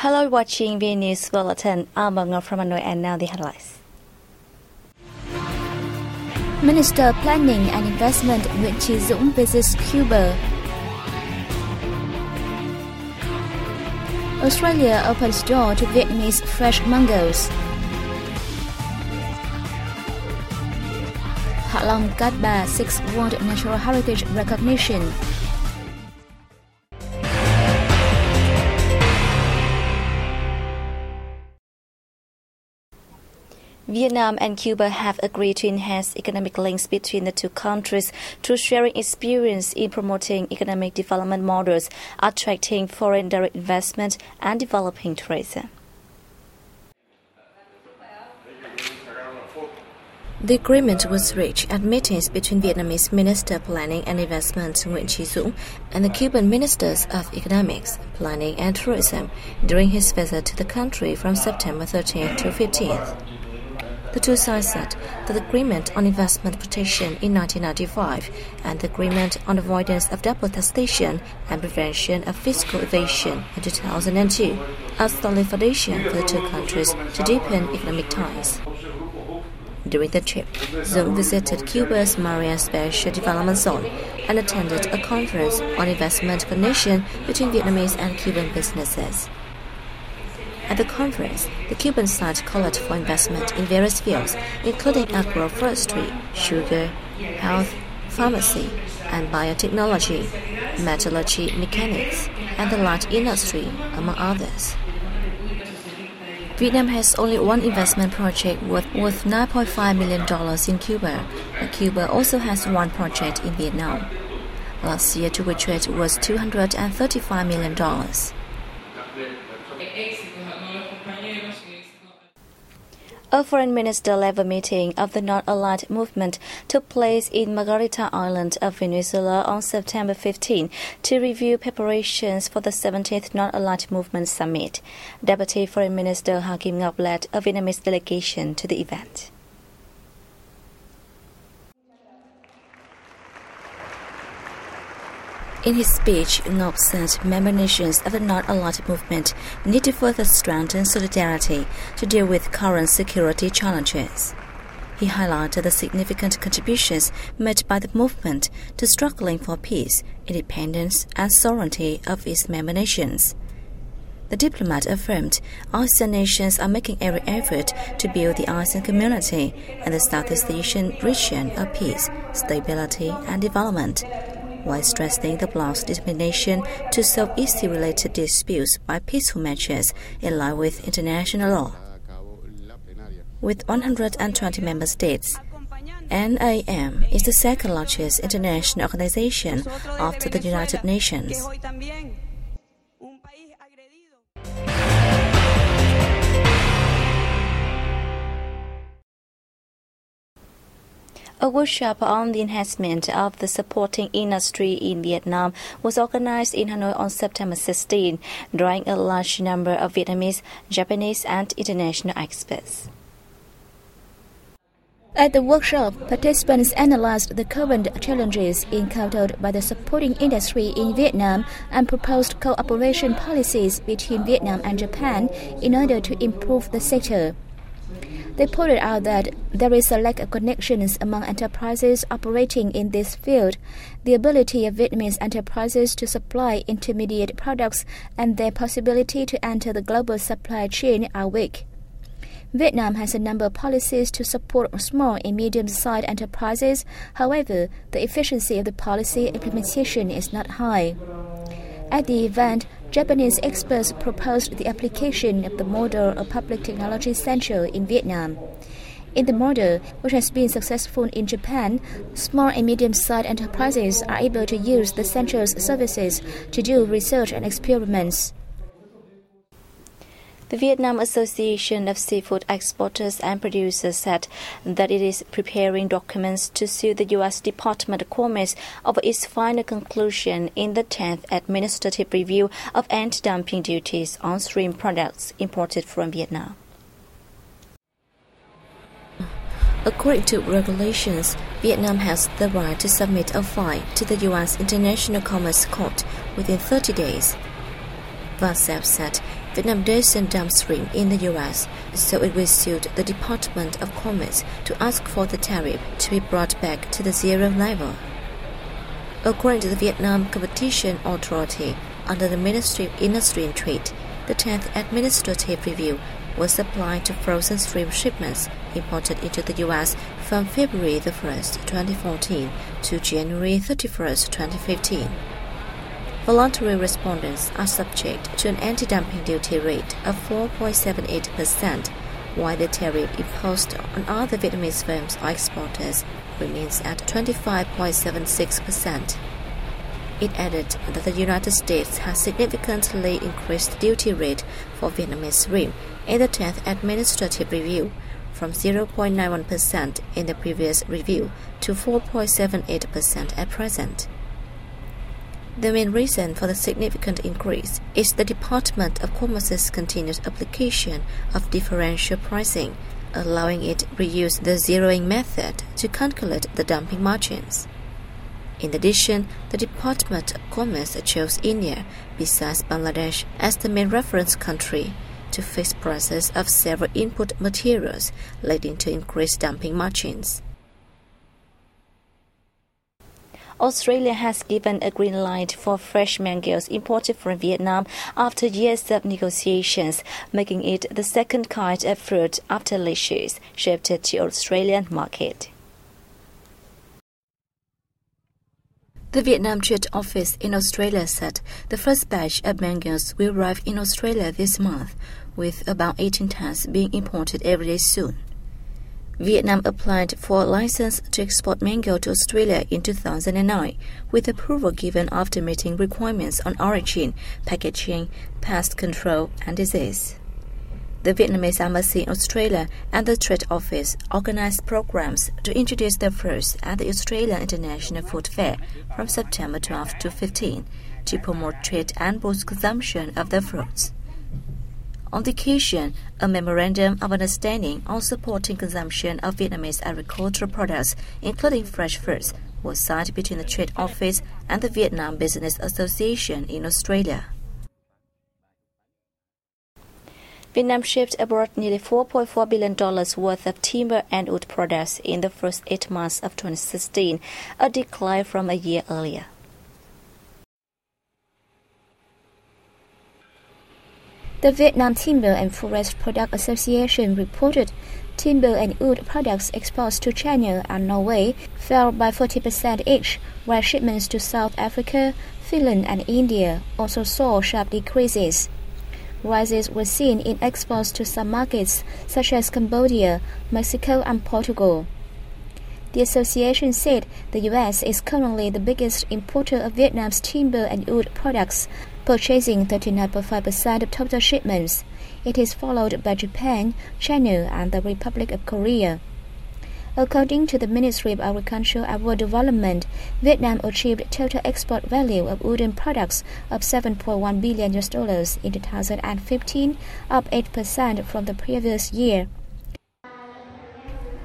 Hello, watching VNA Bulletin. I'm from Hanoi and now the headlines. Minister Planning and Investment Nguyễn Chí Dũng visits Cuba. Australia opens door to Vietnamese fresh mangoes. Hạ Long Cát Bà seeks World Natural Heritage recognition. Vietnam and Cuba have agreed to enhance economic links between the two countries through sharing experience in promoting economic development models, attracting foreign direct investment, and developing tourism. The agreement was reached at meetings between Vietnamese Minister Planning and Investment Nguyễn Chí Dũng and the Cuban Ministers of Economics, Planning and Tourism during his visit to the country from September 13th to 15th. The two sides said that the agreement on investment protection in 1995 and the agreement on avoidance of double taxation and prevention of fiscal evasion in 2002 are solid foundation for the two countries to deepen economic ties. During the trip, Dũng visited Cuba's Maria Special Development Zone and attended a conference on investment connection between Vietnamese and Cuban businesses. At the conference, the Cuban side called for investment in various fields, including agroforestry, sugar, health, pharmacy, and biotechnology, metallurgy mechanics, and the light industry, among others. Vietnam has only one investment project worth $9.5 million in Cuba, but Cuba also has one project in Vietnam. Last year, total trade was $235 million. A foreign minister-level meeting of the Non-Aligned Movement took place in Margarita Island of Venezuela on September 15 to review preparations for the 17th Non-Aligned Movement Summit. Deputy Foreign Minister Hakim Ngọc led a Vietnamese delegation to the event. In his speech, Ngọc said member nations of the Non-Aligned Movement need to further strengthen solidarity to deal with current security challenges. He highlighted the significant contributions made by the movement to struggling for peace, independence, and sovereignty of its member nations. The diplomat affirmed ASEAN nations are making every effort to build the ASEAN community and the Southeast Asian region of peace, stability, and development, while stressing the bloc's determination to solve issue-related disputes by peaceful measures in line with international law. With 120 member states, NAM is the second-largest international organization after the United Nations. A workshop on the enhancement of the supporting industry in Vietnam was organized in Hanoi on September 16, drawing a large number of Vietnamese, Japanese, and international experts. At the workshop, participants analyzed the current challenges encountered by the supporting industry in Vietnam and proposed cooperation policies between Vietnam and Japan in order to improve the sector. They pointed out that there is a lack of connections among enterprises operating in this field, the ability of Vietnamese enterprises to supply intermediate products, and their possibility to enter the global supply chain are weak. Vietnam has a number of policies to support small and medium-sized enterprises. However, the efficiency of the policy implementation is not high. At the event, Japanese experts proposed the application of the model of Public Technology Center in Vietnam. In the model, which has been successful in Japan, small and medium-sized enterprises are able to use the center's services to do research and experiments. The Vietnam Association of Seafood Exporters and Producers said that it is preparing documents to sue the U.S. Department of Commerce over its final conclusion in the 10th Administrative Review of anti-dumping duties on shrimp products imported from Vietnam. According to regulations, Vietnam has the right to submit a file to the U.S. International Commerce Court within 30 days. Sept said Vietnam doesn't dump shrimp in the U.S., so it will suit the Department of Commerce to ask for the tariff to be brought back to the zero level. According to the Vietnam Competition Authority, under the Ministry of Industry and Trade, the 10th Administrative Review was applied to frozen shrimp shipments imported into the U.S. from February 1, 2014 to January 31, 2015. Voluntary respondents are subject to an anti-dumping duty rate of 4.78%, while the tariff imposed on other Vietnamese firms or exporters remains at 25.76%. It added that the United States has significantly increased the duty rate for Vietnamese shrimp in the 10th Administrative Review from 0.91% in the previous review to 4.78% at present. The main reason for the significant increase is the Department of Commerce's continued application of differential pricing, allowing it to reuse the zeroing method to calculate the dumping margins. In addition, the Department of Commerce chose India, besides Bangladesh, as the main reference country to fix prices of several input materials, leading to increased dumping margins. Australia has given a green light for fresh mangoes imported from Vietnam after years of negotiations, making it the second kind of fruit after lychees shipped to the Australian market. The Vietnam Trade Office in Australia said the first batch of mangoes will arrive in Australia this month, with about 18 tons being imported every day soon. Vietnam applied for a license to export mango to Australia in 2009, with approval given after meeting requirements on origin, packaging, pest control, and disease. The Vietnamese Embassy in Australia and the Trade Office organized programs to introduce the fruits at the Australian International Food Fair from September 12 to 15 to promote trade and boost consumption of the fruits. On the occasion, a memorandum of understanding on supporting consumption of Vietnamese agricultural products, including fresh fruits, was signed between the Trade Office and the Vietnam Business Association in Australia. Vietnam shipped abroad nearly $4.4 billion worth of timber and wood products in the first 8 months of 2016, a decline from a year earlier. The Vietnam Timber and Forest Product Association reported timber and wood products exports to China and Norway fell by 40% each, while shipments to South Africa, Finland, and India also saw sharp decreases. Rises were seen in exports to some markets such as Cambodia, Mexico, and Portugal. The association said the U.S. is currently the biggest importer of Vietnam's timber and wood products, purchasing 39.5% of total shipments. It is followed by Japan, China, and the Republic of Korea. According to the Ministry of Agriculture and Rural Development, Vietnam achieved total export value of wooden products of $7.1 billion in 2015, up 8% from the previous year.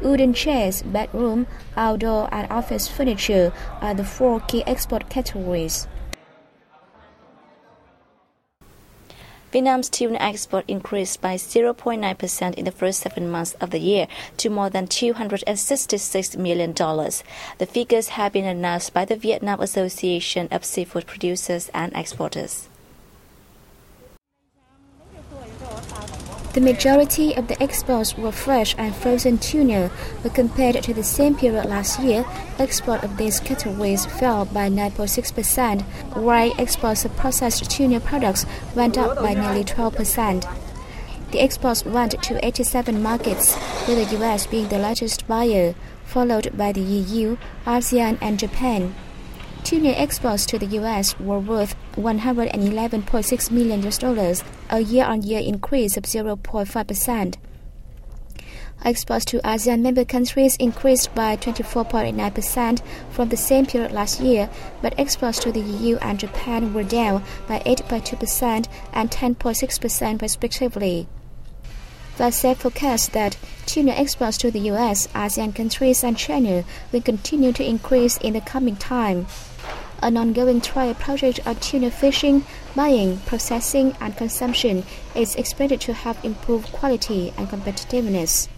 Wooden chairs, bedroom, outdoor, and office furniture are the 4 key export categories. Vietnam's tuna export increased by 0.9% in the first 7 months of the year to more than $266 million. The figures have been announced by the Vietnam Association of Seafood Producers and Exporters. The majority of the exports were fresh and frozen tuna, but compared to the same period last year, export of these categories fell by 9.6%, while exports of processed tuna products went up by nearly 12%. The exports went to 87 markets, with the U.S. being the largest buyer, followed by the EU, ASEAN, and Japan. Tuna exports to the U.S. were worth $111.6 million, a year-on-year increase of 0.5%. Exports to ASEAN member countries increased by 24.9% from the same period last year, but exports to the EU and Japan were down by 8.2% and 10.6% respectively. The Sept forecasts that tuna exports to the U.S., ASEAN countries, and China will continue to increase in the coming time. An ongoing trial project on tuna fishing, buying, processing, and consumption is expected to have improved quality and competitiveness.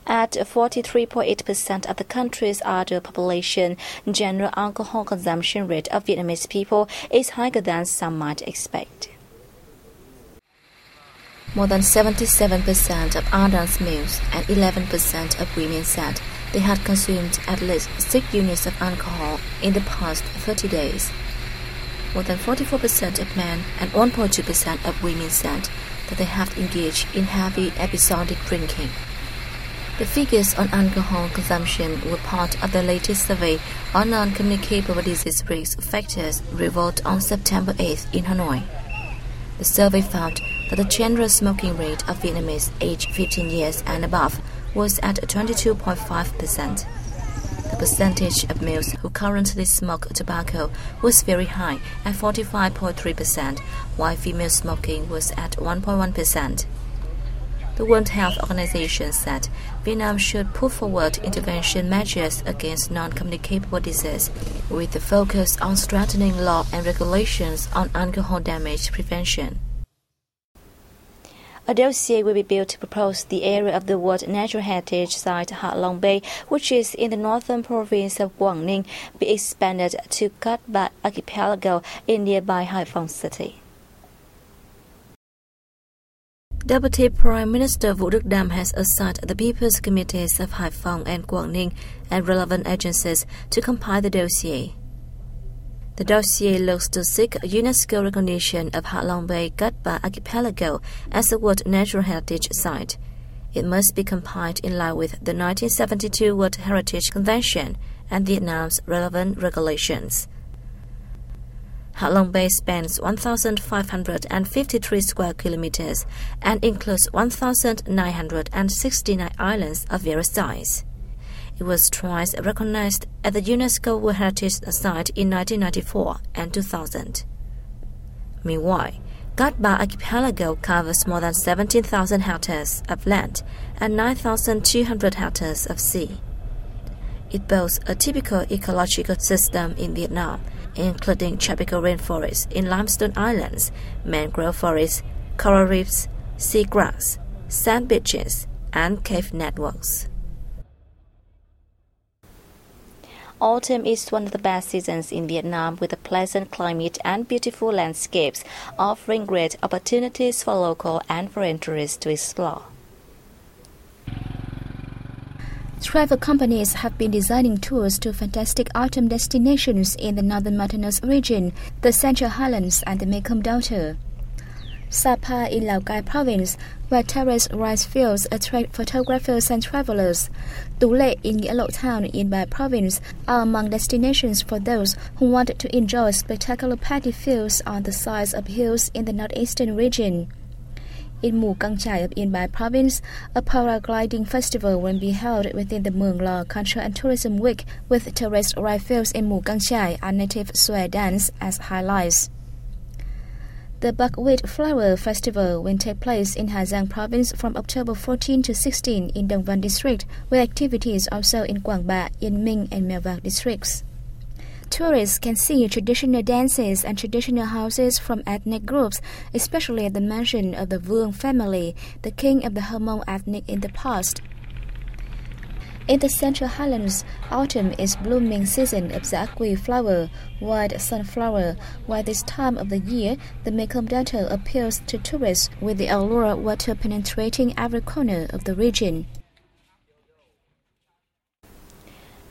At 43.8% of the country's adult population, general alcohol consumption rate of Vietnamese people is higher than some might expect. More than 77% of adults males and 11% of women said they had consumed at least 6 units of alcohol in the past 30 days. More than 44% of men and 1.2% of women said that they have engaged in heavy episodic drinking. The figures on alcohol consumption were part of the latest survey on non-communicable disease risk factors revealed on September 8 in Hanoi. The survey found that the general smoking rate of Vietnamese aged 15 years and above was at 22.5%. The percentage of males who currently smoke tobacco was very high at 45.3%, while female smoking was at 1.1%. The World Health Organization said Vietnam should put forward intervention measures against non-communicable disease with the focus on strengthening law and regulations on alcohol damage prevention. A dossier will be built to propose the area of the World Natural Heritage Site Ha Long Bay, which is in the northern province of Quảng Ninh, be expanded to Cat Ba Archipelago in nearby Hai Phong City. Deputy Prime Minister Vũ Đức Đam has assigned the People's Committees of Hai Phong and Quảng Ninh and relevant agencies to compile the dossier. The dossier looks to seek UNESCO recognition of Ha Long Bay Cat Ba Archipelago as a World Natural Heritage Site. It must be compiled in line with the 1972 World Heritage Convention and Vietnam's relevant regulations. Ha Long Bay spans 1,553 square kilometers and includes 1,969 islands of various size. It was twice recognized as the UNESCO World Heritage Site in 1994 and 2000. Meanwhile, Cat Ba Archipelago covers more than 17,000 hectares of land and 9,200 hectares of sea. It boasts a typical ecological system in Vietnam, including tropical rainforests in limestone islands, mangrove forests, coral reefs, seagrass, sand beaches, and cave networks. Autumn is one of the best seasons in Vietnam, with a pleasant climate and beautiful landscapes, offering great opportunities for local and foreign tourists to explore. Travel companies have been designing tours to fantastic autumn destinations in the northern mountainous region, the Central Highlands, and the Mekong Delta. Sapa in Lao Cai province, where terraced rice fields attract photographers and travelers. Tu Lệ in Nghĩa Lộ town in Bai province are among destinations for those who want to enjoy spectacular paddy fields on the sides of hills in the northeastern region. In Mù Cang Chải of In Bai province, a paragliding festival will be held within the Mường Lò Culture and Tourism Week with terraced rice fields in Mù Cang Chải and native Xòe dance as highlights. The Buckwheat Flower Festival will take place in Hà Giang province from October 14 to 16 in Đồng Văn district, with activities also in Quảng Bạ, Yên Minh, and Mèo Vạc districts. Tourists can see traditional dances and traditional houses from ethnic groups, especially at the mansion of the Vuong family, the king of the Hmong ethnic in the past. In the Central Highlands, autumn is blooming season of the aqui flower, white sunflower, while this time of the year, the Mekong Delta appeals to tourists with the allure of water penetrating every corner of the region.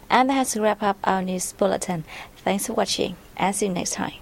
And that has to wrap up our news bulletin. Thanks for watching. And see you next time.